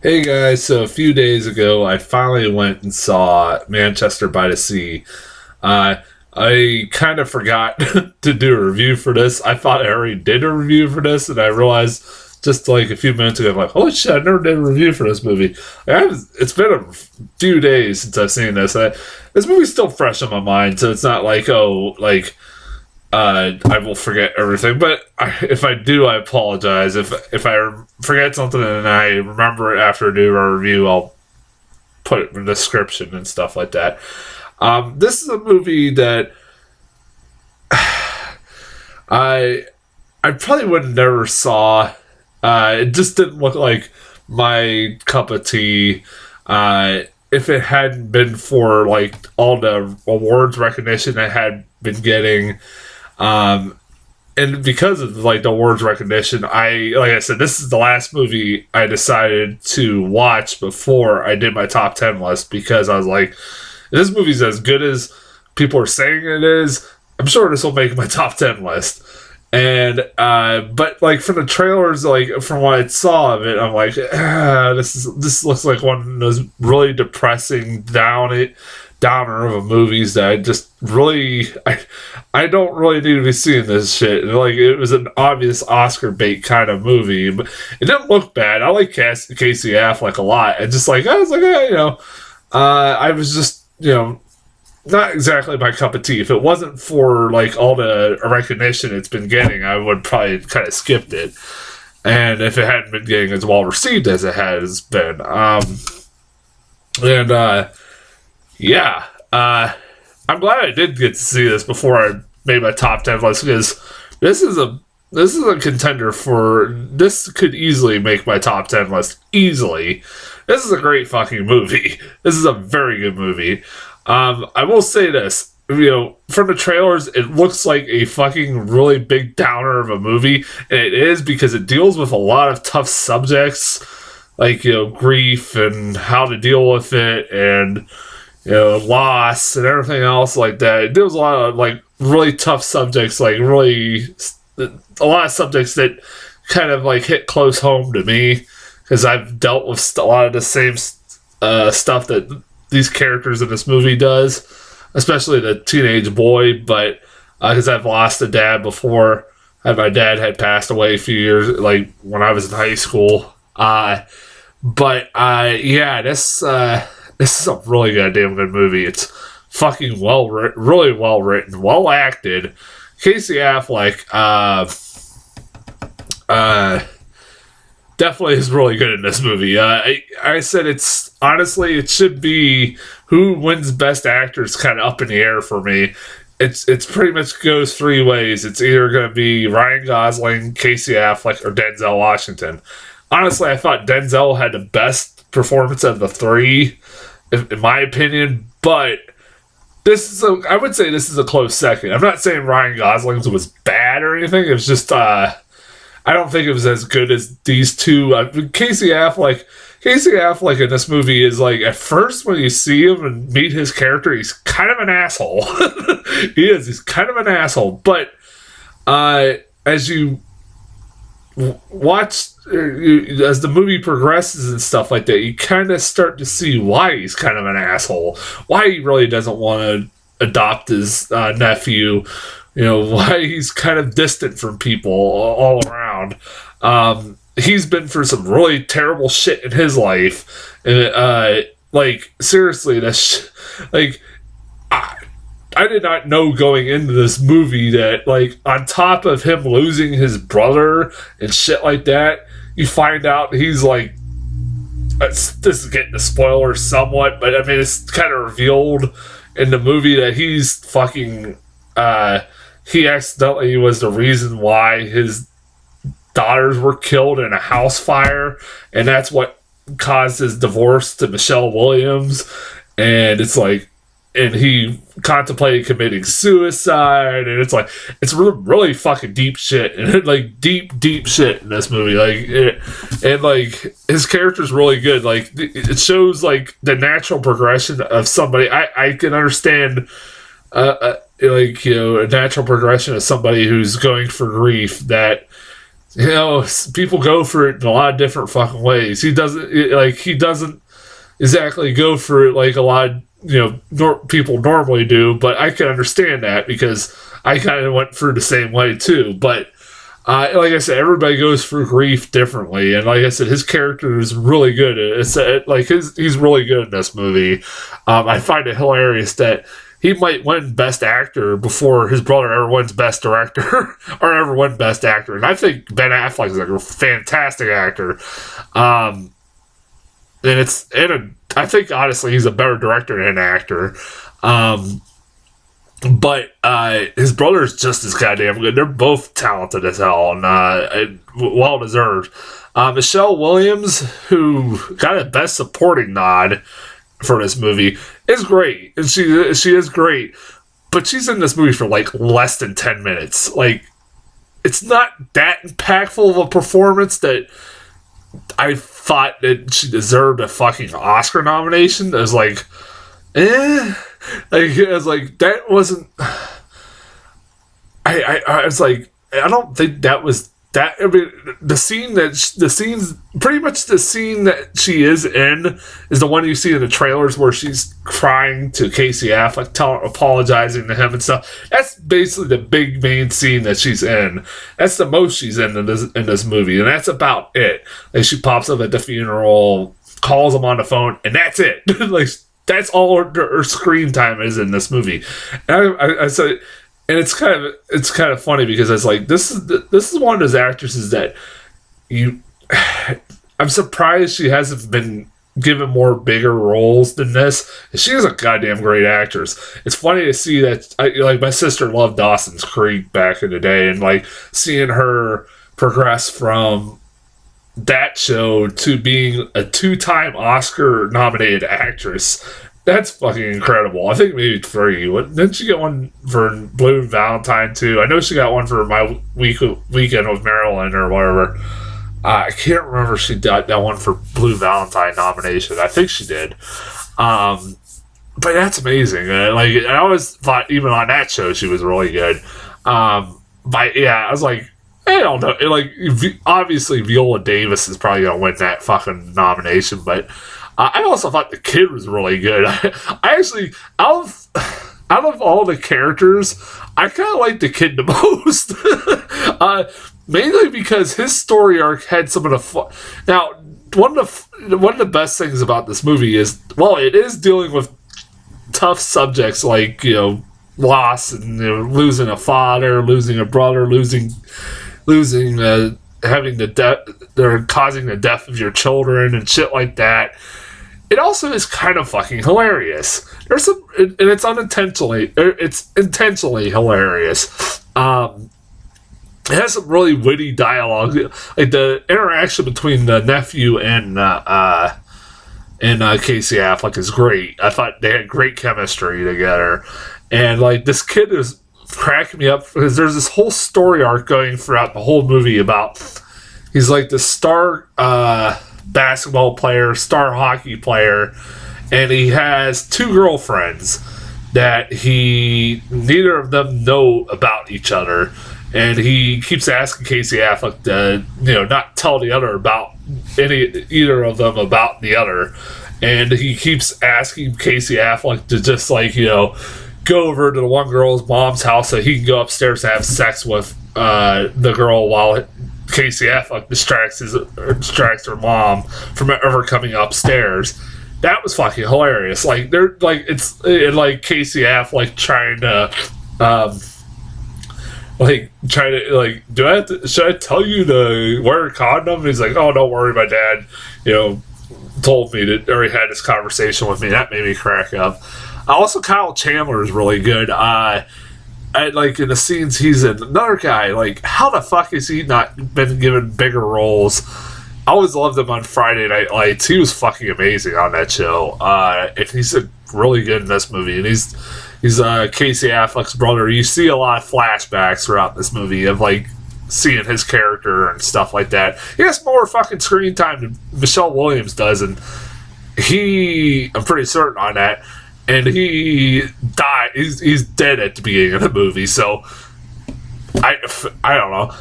Hey guys, so a few days ago I finally went and saw Manchester by the Sea. Uh, I kind of forgot to do a review for this. I thought I already did a review for this, and I realized just like a few minutes ago, I'm like, holy shit, I never did a review for this movie. It's been a few days since I've seen this. This movie's still fresh in my mind, so it's not like, I will forget everything, but if I do, I apologize. If I forget something and I remember it after I do a review, I'll put it in the description and stuff like that. This is a movie that I I probably would have never saw. It just didn't look like my cup of tea. If it hadn't been for like all the awards recognition I had been getting, um, and because of like the awards recognition, like I said, this is the last movie I decided to watch before I did my top 10 list because I was like, if this movie's as good as people are saying it is, I'm sure this will make my top 10 list. And but like from the trailers, like from what I saw of it, I'm like, this looks like one of those really depressing downer of a movies that I just really I don't really need to be seeing this shit. And, like, it was an obvious Oscar bait kind of movie, but it didn't look bad. I like Casey Affleck a lot, and just like I was like, I was just not exactly my cup of tea. If it wasn't for like all the recognition it's been getting, I would probably kind of skipped it. And if it hadn't been getting as well received as it has been, and yeah, I'm glad I did get to see this before I made my top 10 list because this is a this is a contender for this could easily make my top 10 list easily. This is a great fucking movie. This is a very good movie. I will say this, from the trailers, it looks like a fucking really big downer of a movie, and it is because it deals with a lot of tough subjects, like, grief and how to deal with it, and, loss and everything else like that. It deals with a lot of, like, really tough subjects, like, really, a lot of subjects that kind of, like, hit close home to me, because I've dealt with a lot of the same stuff that these characters in this movie does, especially the teenage boy, but because I've lost a dad before. My dad had passed away a few years, like when I was in high school. Yeah, this is a really goddamn good movie. It's fucking really well written, well acted. Casey Affleck, definitely is really good in this movie. I said it's honestly it should be who wins best actor is kind of up in the air for me. It's pretty much goes three ways. It's either going to be Ryan Gosling, Casey Affleck, or Denzel Washington. Honestly, I thought Denzel had the best performance of the three, in my opinion. But I would say this is a close second. I'm not saying Ryan Gosling's was bad or anything. It was just I don't think it was as good as these two. Casey Affleck in this movie is like, at first when you see him and meet his character, he's kind of an asshole. He is. He's kind of an asshole. But as you watch, as the movie progresses and stuff like that, you kind of start to see why he's kind of an asshole. Why he really doesn't want to adopt his nephew. Why he's kind of distant from people all around. He's been through some really terrible shit in his life. And, like, seriously, I did not know going into this movie that, like, on top of him losing his brother and shit like that, you find out he's, like, this is getting a spoiler somewhat, but, I mean, it's kind of revealed in the movie that he's fucking, he accidentally was the reason why his daughters were killed in a house fire, and that's what caused his divorce to Michelle Williams. And it's like, and he contemplated committing suicide, and it's like, it's really, really fucking deep shit, and like deep shit in this movie. And like his character's really good. Like, it shows like the natural progression of somebody. I can understand. A natural progression of somebody who's going for grief, that people go for it in a lot of different fucking ways. He doesn't exactly go for it like a lot of people normally do, but I can understand that because I kind of went through the same way too. But like I said, everybody goes through grief differently, and like I said, his character is really good. He's really good in this movie. I find it hilarious that he might win Best Actor before his brother ever wins Best Director or ever win Best Actor. And I think Ben Affleck is like a fantastic actor. I think honestly he's a better director than an actor. But his brother is just as goddamn good. They're both talented as hell and well deserved. Michelle Williams, who got a Best Supporting nod for this movie, is great, and she is great. But she's in this movie for like less than 10 minutes. Like, it's not that impactful of a performance that I thought that she deserved a fucking Oscar nomination. I was like, that wasn't. I was like, I don't think that was that. I mean, the scene that she is in is the one you see in the trailers where she's crying to Casey Affleck, apologizing to him and stuff. That's basically the big main scene that she's in. That's the most she's in this movie, and that's about it. Like, she pops up at the funeral, calls him on the phone, and that's it. Like, that's all her screen time is in this movie. And I said, and it's kind of funny because it's like this is one of those actresses that I'm surprised she hasn't been given more bigger roles than this. She is a goddamn great actress. It's funny to see that. Like, my sister loved Dawson's Creek back in the day, and like seeing her progress from that show to being a 2-time Oscar nominated actress. That's fucking incredible. I think maybe 3. Didn't she get one for Blue Valentine too? I know she got one for My Weekend with Marilyn or whatever. I can't remember if she got that one for Blue Valentine nomination. I think she did. But that's amazing. Like, I always thought even on that show she was really good. But yeah, I was like, I don't know. Like, obviously Viola Davis is probably gonna win that fucking nomination, but I also thought the kid was really good. I actually, out of all the characters, I kind of like the kid the most. Mainly because his story arc had some of the fun. Now, one of the best things about this movie is, well, it is dealing with tough subjects like, loss and losing a father, losing a brother, losing having the death, they're causing the death of your children and shit like that. It also is kind of fucking hilarious. There's some, and it's intentionally hilarious. It has some really witty dialogue. Like, the interaction between the nephew and Casey Affleck is great. I thought they had great chemistry together. And like, this kid is cracking me up because there's this whole story arc going throughout the whole movie about, he's like the star basketball player, star hockey player, and he has 2 girlfriends that neither of them know about each other, and he keeps asking Casey Affleck to not tell the other about either of them about the other, and he keeps asking Casey Affleck to just go over to the one girl's mom's house so he can go upstairs to have sex with the girl while Casey Affleck distracts her mom from ever coming upstairs. That was fucking hilarious. Like, they're like, it's like Casey Affleck trying to should I tell you to wear a condom? And he's like, oh, don't worry, my dad told me to, or he had this conversation with me. That made me crack up. Also, Kyle Chandler is really good. Like, in the scenes he's in, another guy, like, how the fuck has he not been given bigger roles? I always loved him on Friday Night Lights. He was fucking amazing on that show. And he's really good in this movie. And he's Casey Affleck's brother. You see a lot of flashbacks throughout this movie of, like, seeing his character and stuff like that. He has more fucking screen time than Michelle Williams does, and I'm pretty certain on that. And he died. He's dead at the beginning of the movie. So I don't know.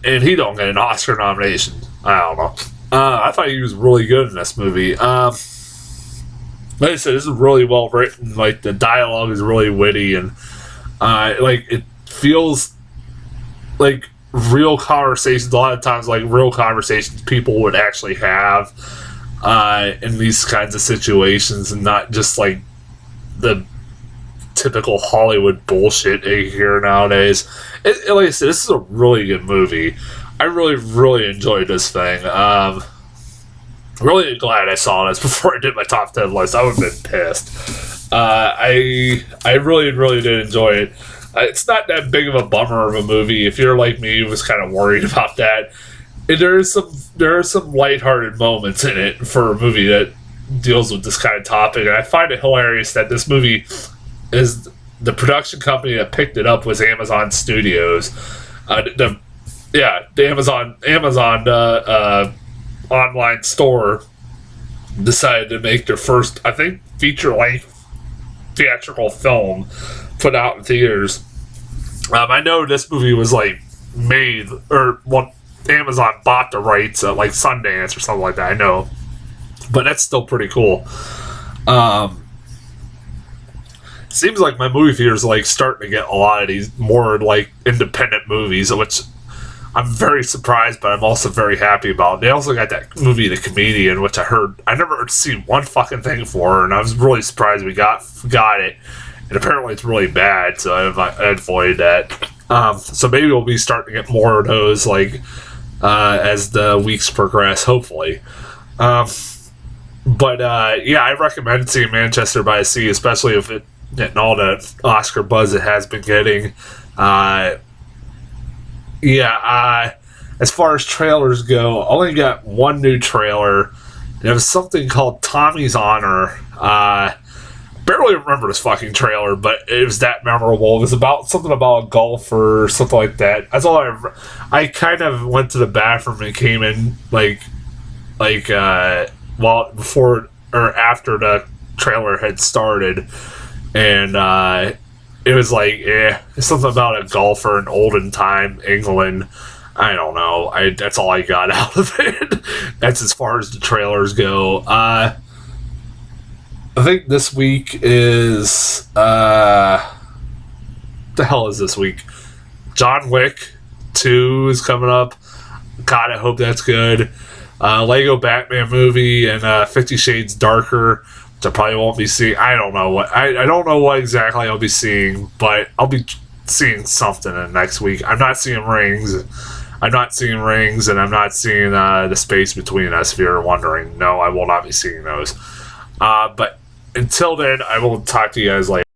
And he don't get an Oscar nomination. I don't know. I thought he was really good in this movie. Like I said, this is really well written. Like, the dialogue is really witty, and like, it feels like real conversations. A lot of times, like, real conversations people would actually have in these kinds of situations, and not just like the typical Hollywood bullshit you hear nowadays. Like I said, this is a really good movie. I really enjoyed this thing. Really glad I saw this before I did my top 10 list. I would have been pissed. I really did enjoy it. It's not that big of a bummer of a movie. If you're like me, who was kind of worried about that, and there are some lighthearted moments in it for a movie that deals with this kind of topic. And I find it hilarious that this movie is the production company that picked it up was Amazon Studios. The Amazon online store decided to make their first, I think, feature-length theatrical film put out in theaters. I know this movie was like made, or well, Amazon bought the rights at like Sundance or something like that. I know, but that's still pretty cool. Seems like my movie theater is like starting to get a lot of these more like independent movies, which I'm very surprised, but I'm also very happy about. They also got that movie, The Comedian, which I never seen one fucking thing for, and I was really surprised we got it. And apparently it's really bad, so I avoided that. So maybe we'll be starting to get more of those, like as the weeks progress, hopefully. But I recommend seeing Manchester by the Sea, especially if it getting all the Oscar buzz it has been getting. As far as trailers go, I only got one new trailer. It was something called Tommy's Honor. Barely remember this fucking trailer, but it was that memorable. It was about something about a golfer or something like that. That's all I kind of went to the bathroom and came in before or after the trailer had started, and it was like, it's something about a golfer in olden time England. I don't know. That's all I got out of it. That's as far as the trailers go. I think this week is the hell is this week? John Wick 2 is coming up. God, I hope that's good. Lego Batman movie and 50 Shades Darker, which I probably won't be seeing. I don't know what I don't know what exactly I'll be seeing, but I'll be seeing something in next week. I'm not seeing Rings, and I'm not seeing The Space Between Us, if you're wondering. No, I will not be seeing those. But until then, I will talk to you guys later.